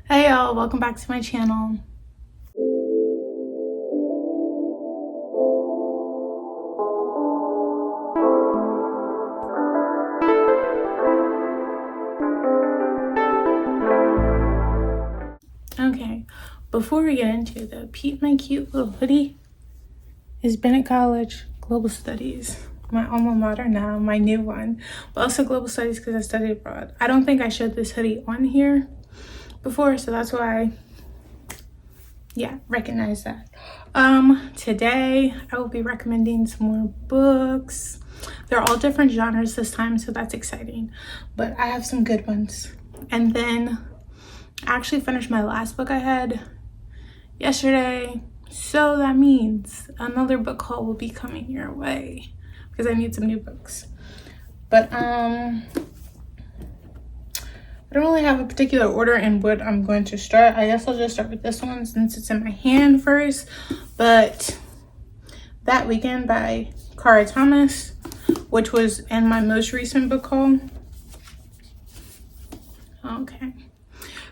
Hey y'all, welcome back to my channel. Okay, before we get into the peep my cute little hoodie is Bennett College Global Studies, my alma mater now, my new one, but also Global Studies because I studied abroad. I don't think I showed this hoodie on here before, so that's why, yeah, recognize that. Today I will be recommending some more books. They're all different genres this time, so that's exciting, but I have some good ones. And then I actually finished my last book I had yesterday, so that means another book haul will be coming your way because I need some new books. But I don't really have a particular order in what I'm going to start. I guess I'll just start with this one since it's in my hand first. But That Weekend by Cara Thomas, which was in my most recent book haul. Okay.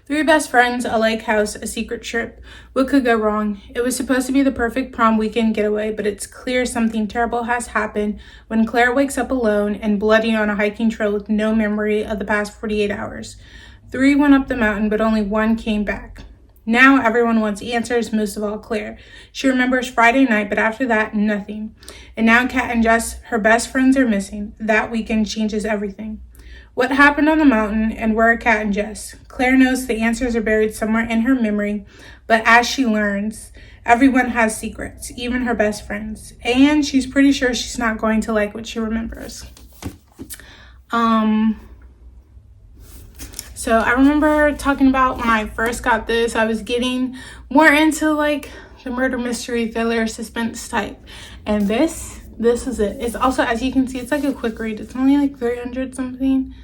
3 best friends, a lake house, a secret trip. What could go wrong? It was supposed to be the perfect prom weekend getaway, but it's clear something terrible has happened when Claire wakes up alone and bloody on a hiking trail with no memory of the past 48 hours. 3 went up the mountain, but only 1 came back. Now everyone wants answers, most of all Claire. She remembers Friday night, but after that, nothing. And now Kat and Jess, her best friends, are missing. That weekend changes everything. What happened on the mountain, and where are Kat and Jess? Claire knows the answers are buried somewhere in her memory, but as she learns, everyone has secrets, even her best friends. And she's pretty sure she's not going to like what she remembers. So I remember talking about when I first got this, I was getting more into like the murder mystery thriller suspense type. And this is it. It's also, as you can see, it's like a quick read. It's only like 300 something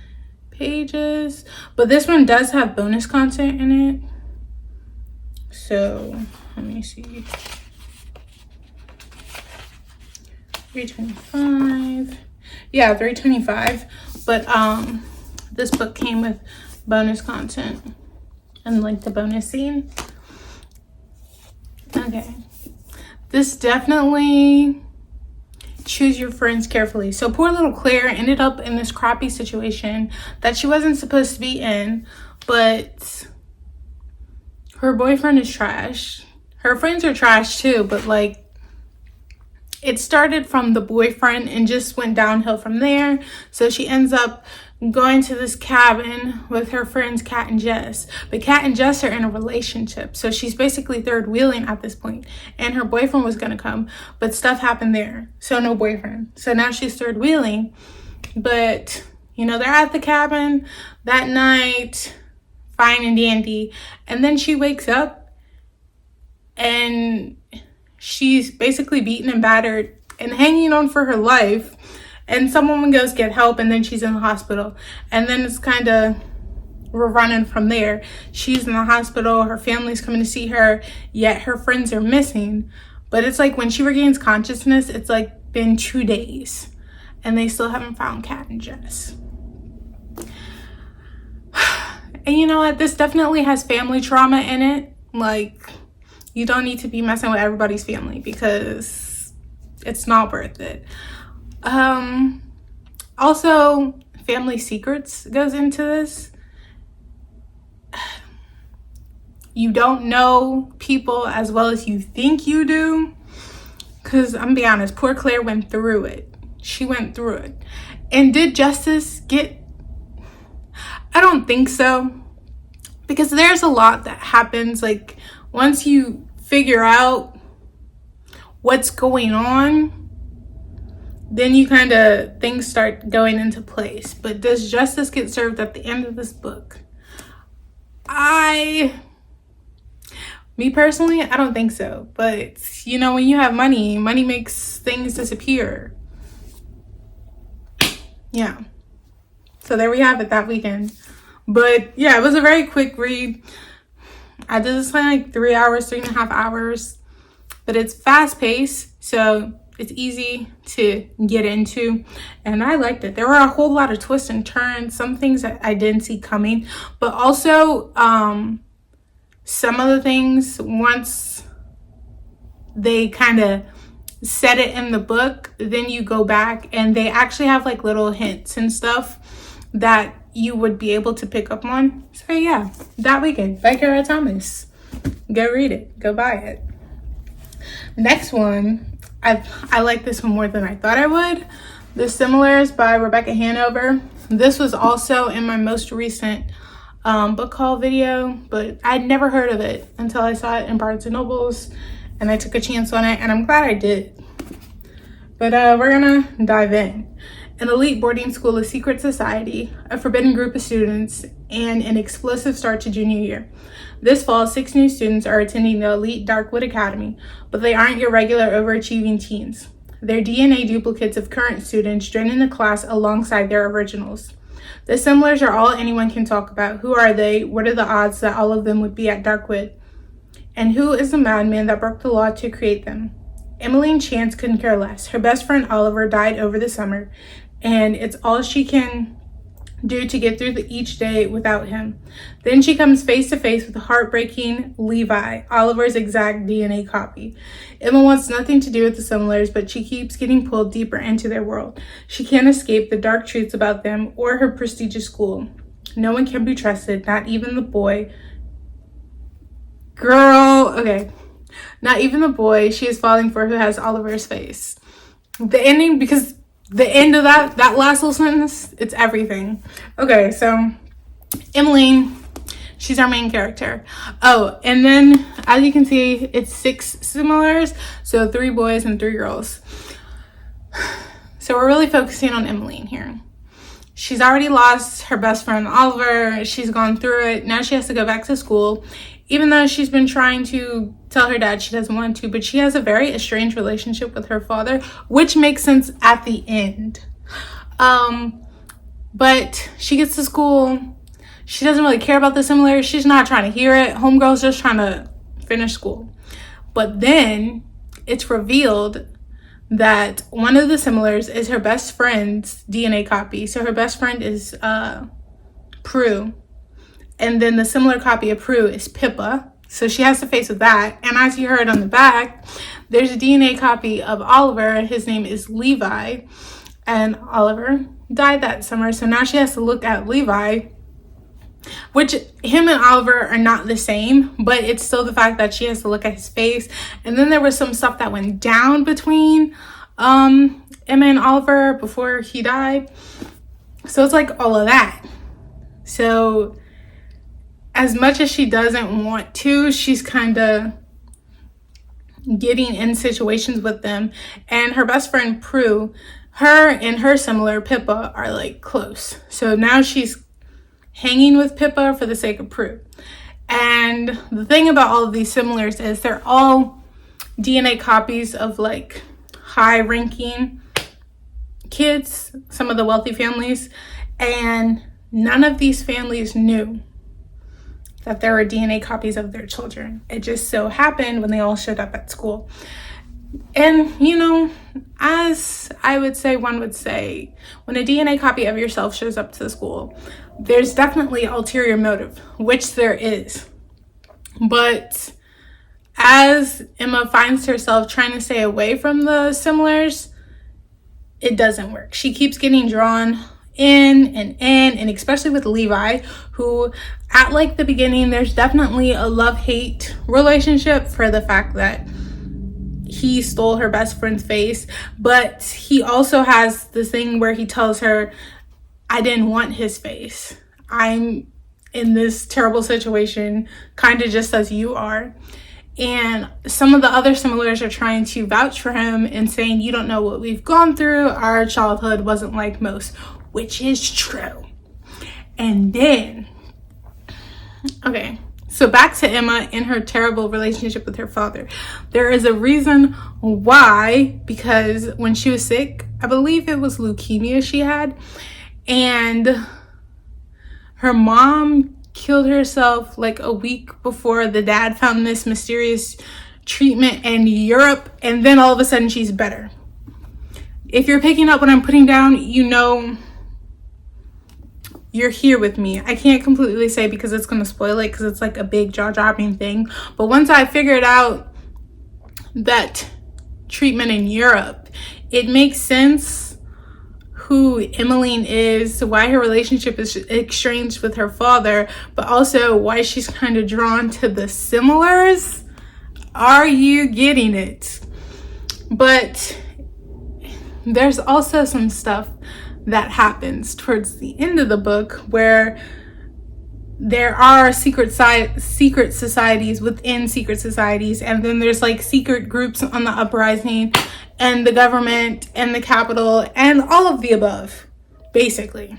pages, but this one does have bonus content in it. So let me see. 325. Yeah, 325. But this book came with bonus content and like the bonus scene. Okay. This definitely choose your friends carefully. So poor little Claire ended up in this crappy situation that she wasn't supposed to be in, but her boyfriend is trash. Her friends are trash too, but like it started from the boyfriend and just went downhill from there. So she ends up going to this cabin with her friends Kat and Jess, but Kat and Jess are in a relationship, so she's basically third wheeling at this point. And her boyfriend was gonna come, but stuff happened there, so no boyfriend. So now she's third wheeling, but you know, they're at the cabin that night, fine and dandy, and then she wakes up and she's basically beaten and battered and hanging on for her life. And some woman goes get help, and then she's in the hospital. And then it's kind of, we're running from there. She's in the hospital, her family's coming to see her, yet her friends are missing. But it's like when she regains consciousness, it's like been 2 days, and they still haven't found Kat and Jess. And you know what? This definitely has family trauma in it. Like, you don't need to be messing with everybody's family because it's not worth it. Also, family secrets goes into this. You don't know people as well as you think you do, because I'm gonna be honest, poor Claire went through it. She went through it. And did justice get? I don't think so, because there's a lot that happens. Like, once you figure out what's going on, then you kind of, things start going into place. But does justice get served at the end of this book? Me personally, I don't think so. But you know, when you have money makes things disappear. Yeah. So there we have it, That Weekend. But yeah, it was a very quick read. I did this in like 3 hours, 3.5 hours. But it's fast paced, so it's easy to get into, and I liked it. There were a whole lot of twists and turns, some things that I didn't see coming, but also some of the things, once they kind of set it in the book, then you go back and they actually have like little hints and stuff that you would be able to pick up on. So yeah, That Weekend by Kara Thomas. Go read it. Go buy it. Next one, I like this one more than I thought I would. The Similars by Rebecca Hanover. This was also in my most recent book haul video, but I'd never heard of it until I saw it in Barnes and Nobles, and I took a chance on it, and I'm glad I did. But we're gonna dive in. An elite boarding school, a secret society, a forbidden group of students, and an explosive start to junior year. This fall, 6 new students are attending the elite Darkwood Academy, but they aren't your regular overachieving teens. They're DNA duplicates of current students joining the class alongside their originals. The Similars are all anyone can talk about. Who are they? What are the odds that all of them would be at Darkwood? And who is the madman that broke the law to create them? Emmeline Chance couldn't care less. Her best friend Oliver died over the summer, and it's all she can do to get through each day without him. Then she comes face to face with the heartbreaking Levi, Oliver's exact DNA copy. Emma wants nothing to do with the Similars, but she keeps getting pulled deeper into their world. She can't escape the dark truths about them or her prestigious school. No one can be trusted, not even the boy. Not even the boy she is falling for who has Oliver's face. The ending, because the end of that last little sentence, it's everything. Okay, so Emmeline, she's our main character. Oh, and then as you can see, it's 6 Similars, so 3 boys and 3 girls. So we're really focusing on Emmeline here. She's already lost her best friend Oliver. She's gone through it. Now she has to go back to school, even though she's been trying to tell her dad she doesn't want to, but she has a very estranged relationship with her father, which makes sense at the end. But she gets to school. She doesn't really care about the Similars. She's not trying to hear it. Homegirl's just trying to finish school. But then it's revealed that one of the Similars is her best friend's DNA copy. So her best friend is Prue. And then the similar copy of Prue is Pippa. So she has to face with that. And as you heard on the back, there's a DNA copy of Oliver. His name is Levi. And Oliver died that summer. So now she has to look at Levi, which him and Oliver are not the same, but it's still the fact that she has to look at his face. And then there was some stuff that went down between Emma and Oliver before he died. So it's like all of that. So as much as she doesn't want to, she's kind of getting in situations with them. And her best friend Prue, her and her Similar, Pippa, are like close. So now she's hanging with Pippa for the sake of Prue. And the thing about all of these Similars is they're all DNA copies of like high-ranking kids, some of the wealthy families, and none of these families knew that there were DNA copies of their children. It just so happened when they all showed up at school. And, you know, as one would say, when a DNA copy of yourself shows up to the school, there's definitely ulterior motive, which there is. But as Emma finds herself trying to stay away from the Similars, it doesn't work. She keeps getting drawn in, and especially with Levi, who at like the beginning, there's definitely a love-hate relationship for the fact that he stole her best friend's face, but he also has this thing where he tells her, I didn't want his face. I'm in this terrible situation, kind of just as you are. And some of the other Similars are trying to vouch for him and saying, you don't know what we've gone through. Our childhood wasn't like most, which is true. And then, okay, so back to Emma and her terrible relationship with her father. There is a reason why, because when she was sick, I believe it was leukemia she had, and her mom killed herself like a week before the dad found this mysterious treatment in Europe, and then all of a sudden she's better. If you're picking up what I'm putting down, you know you're here with me. I can't completely say because it's going to spoil it because it's like a big jaw-dropping thing. But once I figured out that treatment in Europe, it makes sense who Angeline is, why her relationship is estranged with her father, but also why she's kind of drawn to the similars. Are you getting it? But there's also some stuff that happens towards the end of the book where there are secret societies within secret societies, and then there's like secret groups on the uprising, and the government and the capital and all of the above. Basically,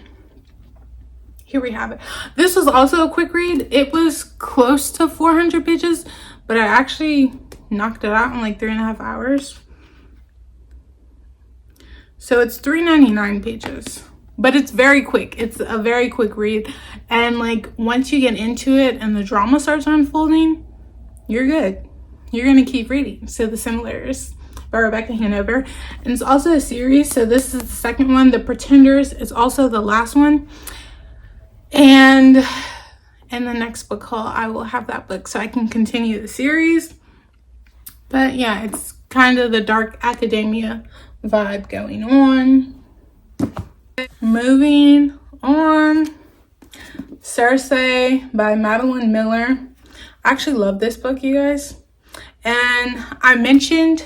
here we have it. This was also a quick read. It was close to 400 pages, but I actually knocked it out in like 3.5 hours. So it's 399 pages, but it's very quick. It's a very quick read. And like once you get into it and the drama starts unfolding, you're good. You're going to keep reading. So The Similars by Rebecca Hanover. And it's also a series. So this is the second one. The Pretenders is also the last one. And in the next book haul, I will have that book so I can continue the series. But yeah, it's kind of the dark academia vibe going on. Moving on, Cersei by Madeline Miller. I actually love this book, you guys. And I mentioned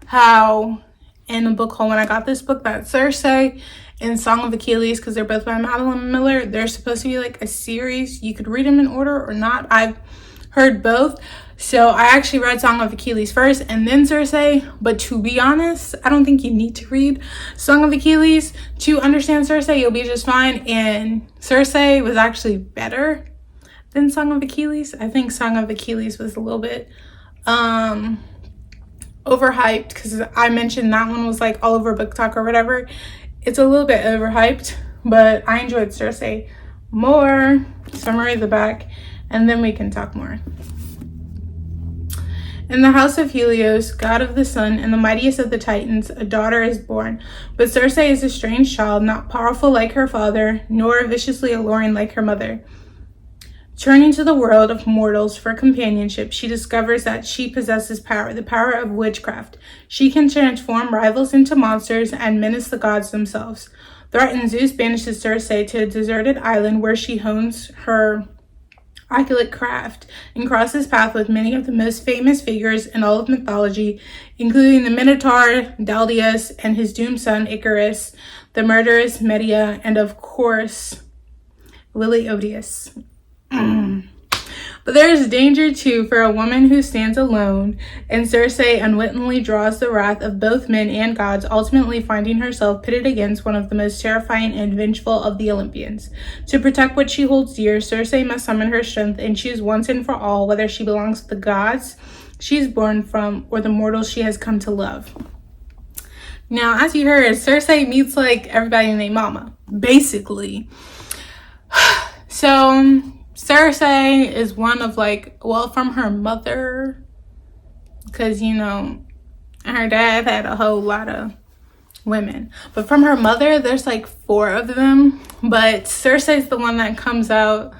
how in the book haul when I got this book that Cersei and Song of Achilles, because they're both by Madeline Miller, they're supposed to be like a series. You could read them in order or not. I've heard both. So I actually read Song of Achilles first and then Cersei, but to be honest, I don't think you need to read Song of Achilles to understand Cersei. You'll be just fine. And Cersei was actually better than Song of Achilles. I think Song of Achilles was a little bit overhyped because I mentioned that one was like all over Book Talk or whatever. It's a little bit overhyped, but I enjoyed Cersei more. Summary of the back, and then we can talk more. In the house of Helios, god of the sun and the mightiest of the Titans, a daughter is born. But Cersei is a strange child, not powerful like her father, nor viciously alluring like her mother. Turning to the world of mortals for companionship, she discovers that she possesses power, the power of witchcraft. She can transform rivals into monsters and menace the gods themselves. Threatened, Zeus banishes Cersei to a deserted island where she hones her occult craft and crosses paths with many of the most famous figures in all of mythology, including the Minotaur, Daldius, and his doomed son Icarus, the murderous Medea, and of course, Lily Odious. But there is danger too for a woman who stands alone, and Cersei unwittingly draws the wrath of both men and gods, ultimately finding herself pitted against one of the most terrifying and vengeful of the Olympians. To protect what she holds dear, Cersei must summon her strength and choose once and for all whether she belongs to the gods she's born from or the mortals she has come to love. Now, as you heard, Cersei meets like everybody and their mama, basically. So Cersei is one of like, well, from her mother, because, you know, her dad had a whole lot of women. But from her mother, there's like 4 of them. But Cersei's the one that comes out.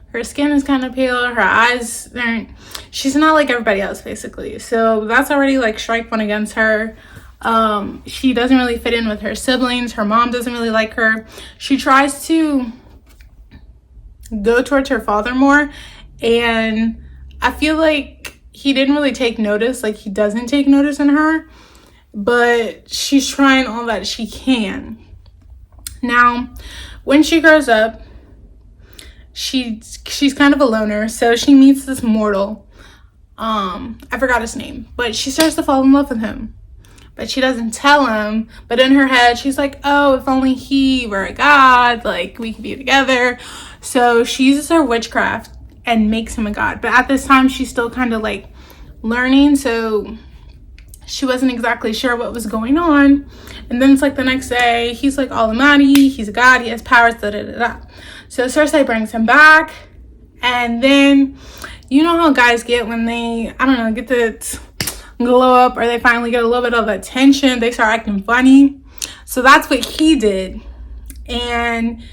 Her skin is kind of pale. Her eyes aren't, she's not like everybody else, basically. So that's already like strike one against her. She doesn't really fit in with her siblings. Her mom doesn't really like her. She tries to go towards her father more, and I feel like he didn't really take notice. Like, he doesn't take notice in her, but she's trying all that she can. Now, when she grows up, she's kind of a loner, so she meets this mortal. I forgot his name, but she starts to fall in love with him. But she doesn't tell him. But in her head, she's like, oh, if only he were a god, like, we could be together. So she uses her witchcraft and makes him a god. But at this time, she's still kind of, like, learning. So she wasn't exactly sure what was going on. And then it's, like, the next day, he's, like, Almighty. He's a god. He has powers, da-da-da-da. So Cersei brings him back. And then, you know how guys get when they, I don't know, get to glow up, or they finally get a little bit of attention, they start acting funny. So that's what he did, and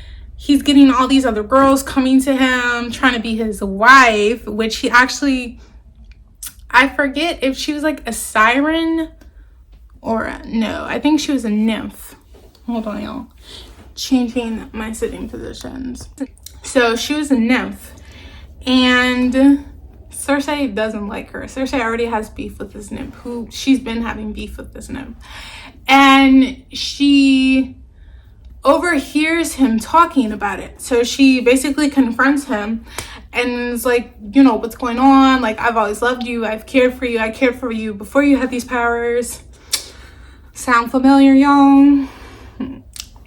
he's getting all these other girls coming to him, trying to be his wife, which he actually, I forget if she was like a siren or no, I think she was a nymph. Hold on, y'all. Changing my sitting positions. So she was a nymph, and Cersei doesn't like her. Cersei already has beef with this nymph, who she's been having beef with this nymph. And she overhears him talking about it. So she basically confronts him and is like, you know, what's going on? Like, I've always loved you. I've cared for you. I cared for you before you had these powers. Sound familiar, y'all?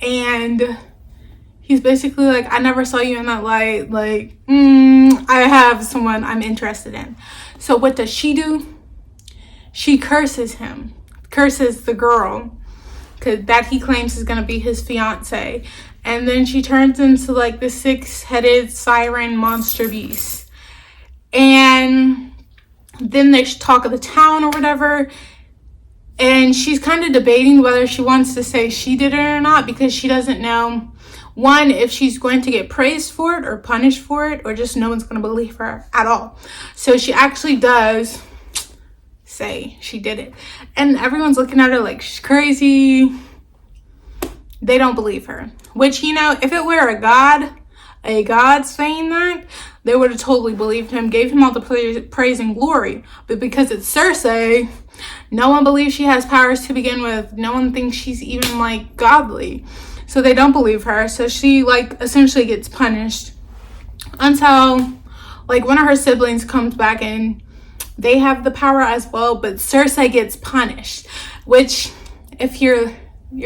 And he's basically like, I never saw you in that light. Like, I have someone I'm interested in. So what does she do? She curses him. Curses the girl that he claims is going to be his fiance. And then she turns into like the 6-headed siren monster beast. And then there's talk of the town or whatever. And she's kind of debating whether she wants to say she did it or not, because she doesn't know, one, if she's going to get praised for it or punished for it, or just no one's going to believe her at all. So she actually does say she did it. And everyone's looking at her like she's crazy. They don't believe her. Which, you know, if it were a god saying that, they would have totally believed him, gave him all the praise and glory. But because it's Cersei, no one believes she has powers to begin with. No one thinks she's even like godly. So they don't believe her. So she like essentially gets punished until like one of her siblings comes back and they have the power as well, but Cersei gets punished, which if you're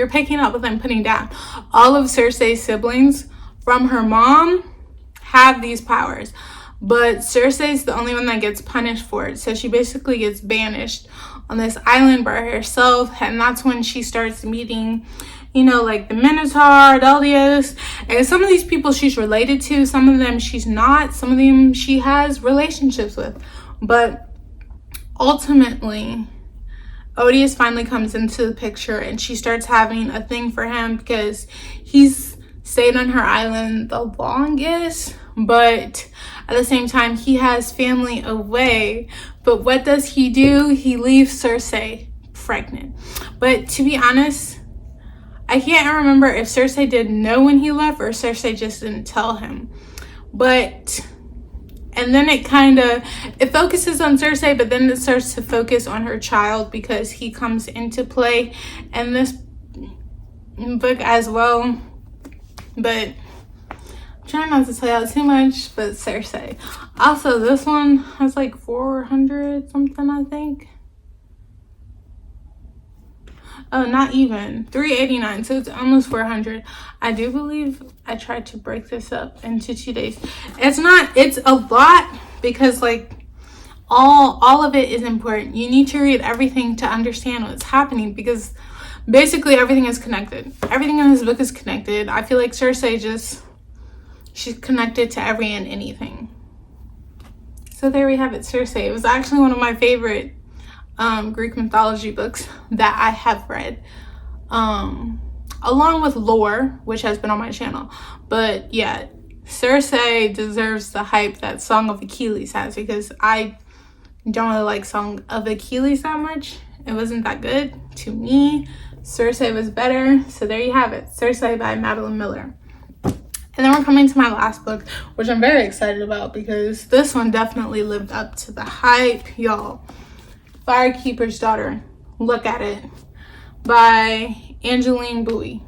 picking up what I'm putting down, all of Cersei's siblings from her mom have these powers, but Cersei's the only one that gets punished for it. So she basically gets banished on this island by herself, and that's when she starts meeting, you know, like the Minotaur, Delius, and some of these people she's related to, some of them she's not, some of them she has relationships with. But ultimately, Odious finally comes into the picture, and she starts having a thing for him because he's stayed on her island the longest, but at the same time he has family away. But what does he do? He leaves Cersei pregnant. But to be honest, I can't remember if Cersei did know when he left or Cersei just didn't tell him. But and then it focuses on Cersei, but then it starts to focus on her child because he comes into play in this book as well. But I'm trying not to tell y'all too much, but Cersei. Also, this one has like 400 something, I think. Oh, not even 389, so it's almost 400. I do believe I tried to break this up into 2 days. It's a lot because like all of it is important. You need to read everything to understand what's happening, because basically everything is connected. Everything in this book is connected. I feel like Cersei she's connected to every and anything. So there we have it, Cersei. It was actually one of my favorite Greek mythology books that I have read, along with lore, which has been on my channel. But yeah, Cersei deserves the hype that Song of Achilles has, because I don't really like Song of Achilles that much. It wasn't that good to me. Cersei was better. So there you have it, Cersei by Madeline Miller. And then we're coming to my last book, which I'm very excited about because this one definitely lived up to the hype, y'all. Firekeepers Daughter. Look at it. By Angeline Boulley.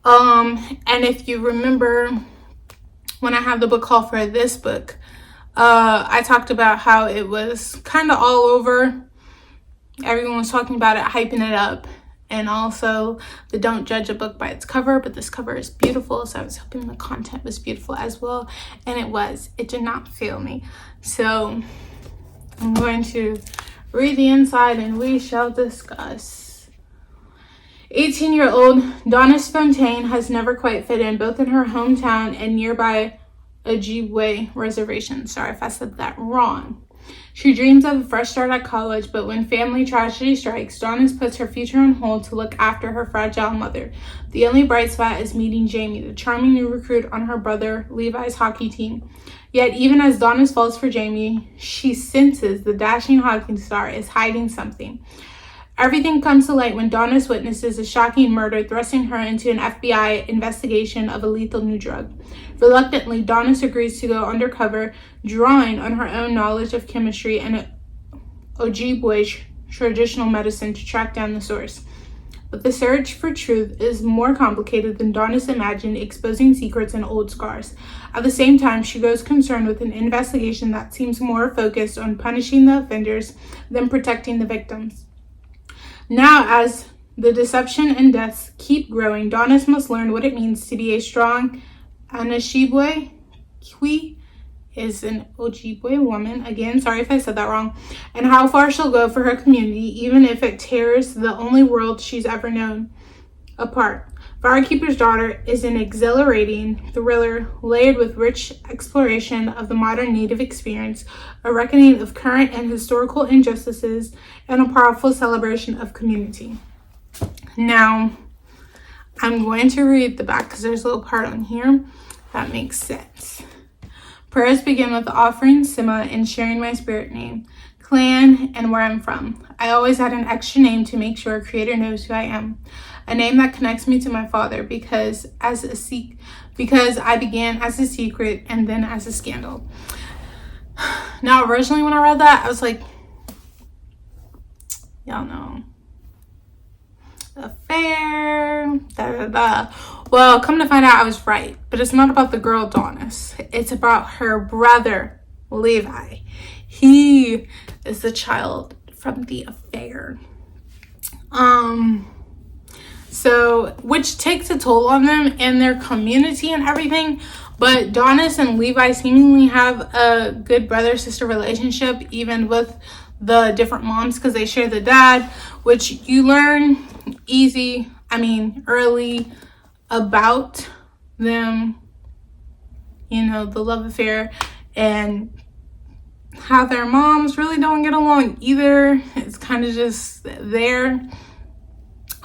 And if you remember when I have the book haul for this book, I talked about how it was kind of all over. Everyone was talking about it, hyping it up. And also the don't judge a book by its cover, but this cover is beautiful, so I was hoping the content was beautiful as well, and it was. It did not fail me. So I'm going to read the inside and we shall discuss. 18-year-old Donna Fontaine has never quite fit in, both in her hometown and nearby Ojibwe reservation. Sorry if I said that wrong. She dreams of a fresh start at college, but when family tragedy strikes, Donis puts her future on hold to look after her fragile mother. The only bright spot is meeting Jamie, the charming new recruit on her brother Levi's hockey team. Yet, even as Donis falls for Jamie, she senses the dashing hockey star is hiding something. Everything comes to light when Donis witnesses a shocking murder, thrusting her into an FBI investigation of a lethal new drug. Reluctantly, Donis agrees to go undercover, drawing on her own knowledge of chemistry and Ojibwe traditional medicine to track down the source. But the search for truth is more complicated than Donis imagined, exposing secrets and old scars. At the same time, she grows concerned with an investigation that seems more focused on punishing the offenders than protecting the victims. Now, as the deception and deaths keep growing, Donis must learn what it means to be a strong Ojibwe. Is an Ojibwe woman, again, sorry if I said that wrong, and how far she'll go for her community, even if it tears the only world she's ever known apart. Firekeepers Daughter is an exhilarating thriller layered with rich exploration of the modern Native experience, a reckoning of current and historical injustices, and a powerful celebration of community. Now, I'm going to read the back because there's a little part on here that makes sense. Prayers begin with offering Sima and sharing my spirit name, clan, and where I'm from. I always add an extra name to make sure Creator knows who I am. A name that connects me to my father because I began as a secret and then as a scandal. Now, originally when I read that, I was like, y'all know, affair, da da da. Well, come to find out, I was right. But it's not about the girl Donis. It's about her brother, Levi. He is the child from the affair. So, which takes a toll on them and their community and everything. But Donis and Levi seemingly have a good brother-sister relationship, even with the different moms, because they share the dad, which you learn early about them, the love affair and how their moms really don't get along either. It's kind of just there.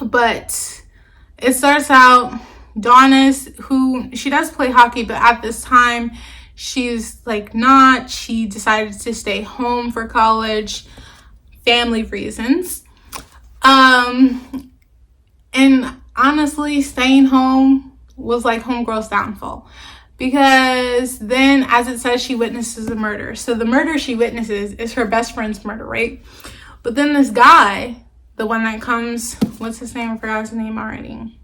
But it starts out Donis, who she does play hockey, but at this time she's not. She decided to stay home for college, family reasons. And honestly, staying home was like homegirl's downfall. Because then, as it says, she witnesses a murder. So the murder she witnesses is her best friend's murder, right? But then this guy, the one that comes, what's his name? I forgot his name already.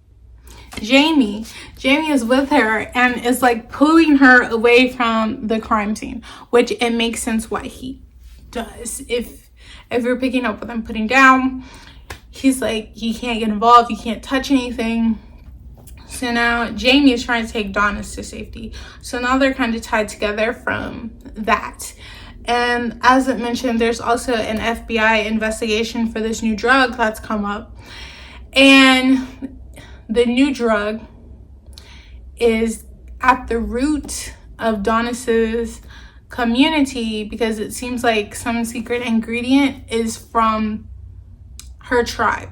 Jamie is with her and is pulling her away from the crime scene, which it makes sense why he does. If you're picking up what I'm putting down, he's he can't get involved, he can't touch anything. So now Jamie is trying to take Donis to safety. So now they're kind of tied together from that. And as it mentioned, there's also an FBI investigation for this new drug that's come up. And the new drug is at the root of Donis's community because it seems like some secret ingredient is from her tribe.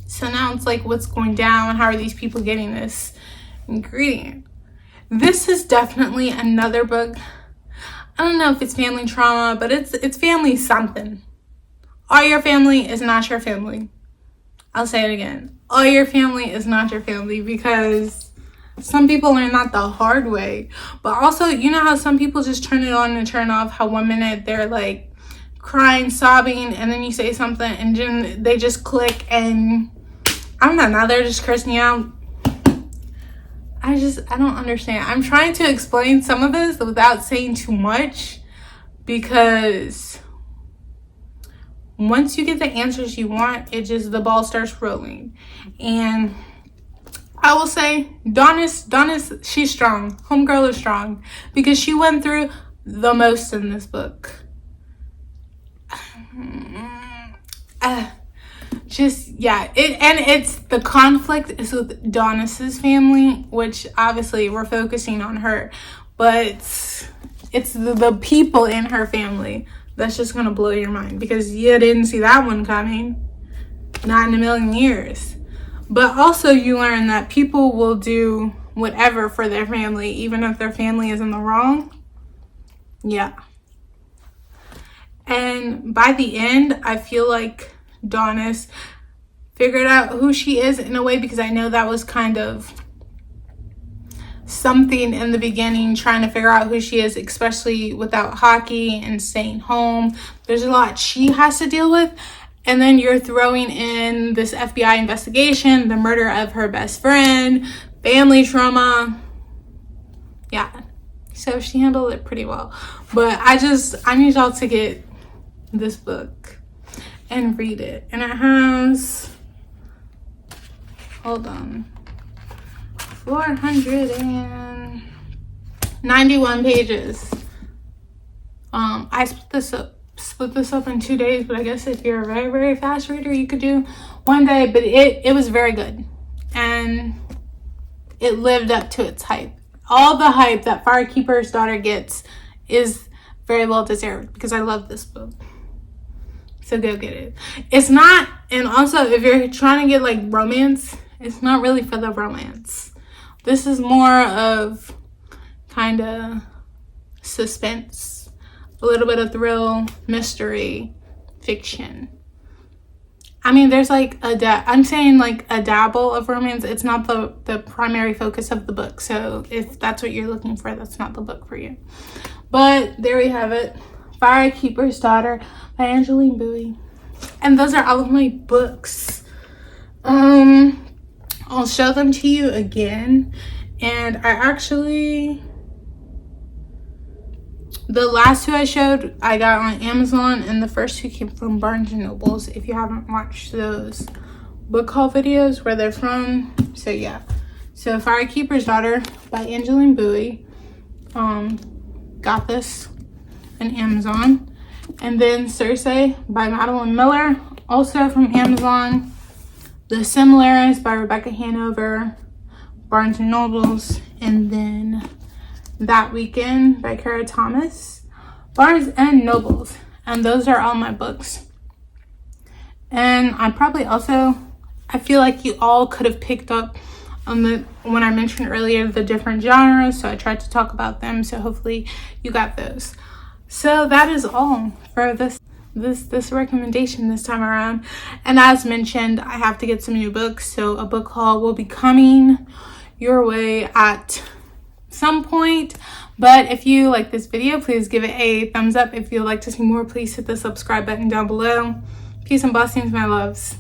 So now it's what's going down? How are these people getting this ingredient? This is definitely another book. I don't know if it's family trauma, but it's family something. All your family is not your family. I'll say it again. All your family is not your family, because some people learn that the hard way. But also, you know how some people just turn it on and turn off, how 1 minute they're crying, sobbing, and then you say something and then they just click and I don't know, now they're just cursing you out. I don't understand. I'm trying to explain some of this without saying too much, because once you get the answers you want, the ball starts rolling. And I will say, Donis, she's strong. Homegirl is strong, because she went through the most in this book. It's the conflict is with Donis's family, which obviously we're focusing on her, but It's the people in her family that's just gonna blow your mind, because you didn't see that one coming. Not in a million years. But also you learn that people will do whatever for their family, even if their family is in the wrong. Yeah. And by the end, I feel like Daunis figured out who she is in a way, because I know that was kind of something in the beginning, trying to figure out who she is, especially without hockey and staying home. There's a lot she has to deal with. And then you're throwing in this FBI investigation, the murder of her best friend, family trauma. Yeah. So she handled it pretty well. But I need y'all to get this book and read it. And it has, hold on, 491 pages. I split this up in 2 days, but I guess if you're a very, very fast reader, you could do one day. But it was very good, and it lived up to its hype. All the hype that Firekeepers Daughter gets is very well deserved, because I love this book. So go get it. It's not, and also if you're trying to get like romance, it's not really for the romance. This is more of kind of suspense, a little bit of thrill, mystery, fiction. I mean, there's like I'm saying like a dabble of romance. It's not the primary focus of the book. So if that's what you're looking for, that's not the book for you. But there we have it. Firekeeper's Daughter by Angeline Boulley. And those are all of my books. I'll show them to you again. And the last two I showed, I got on Amazon, and the first two came from Barnes & Nobles. If you haven't watched those book haul videos, where they're from. So yeah. So Firekeeper's Daughter by Angeline Boulley. Got this on Amazon. And then Cersei by Madeline Miller, also from Amazon. The Similarities by Rebecca Hanover, Barnes & Nobles. And then That Weekend by Kara Thomas, Barnes & Nobles. And those are all my books. And I feel like you all could have picked up on when I mentioned earlier the different genres, so I tried to talk about them, so hopefully you got those. So that is all for this recommendation this time around. And as mentioned, I have to get some new books, so a book haul will be coming your way at some point. But if you like this video, please give it a thumbs up. If you'd like to see more, please hit the subscribe button down below. Peace and blessings, my loves.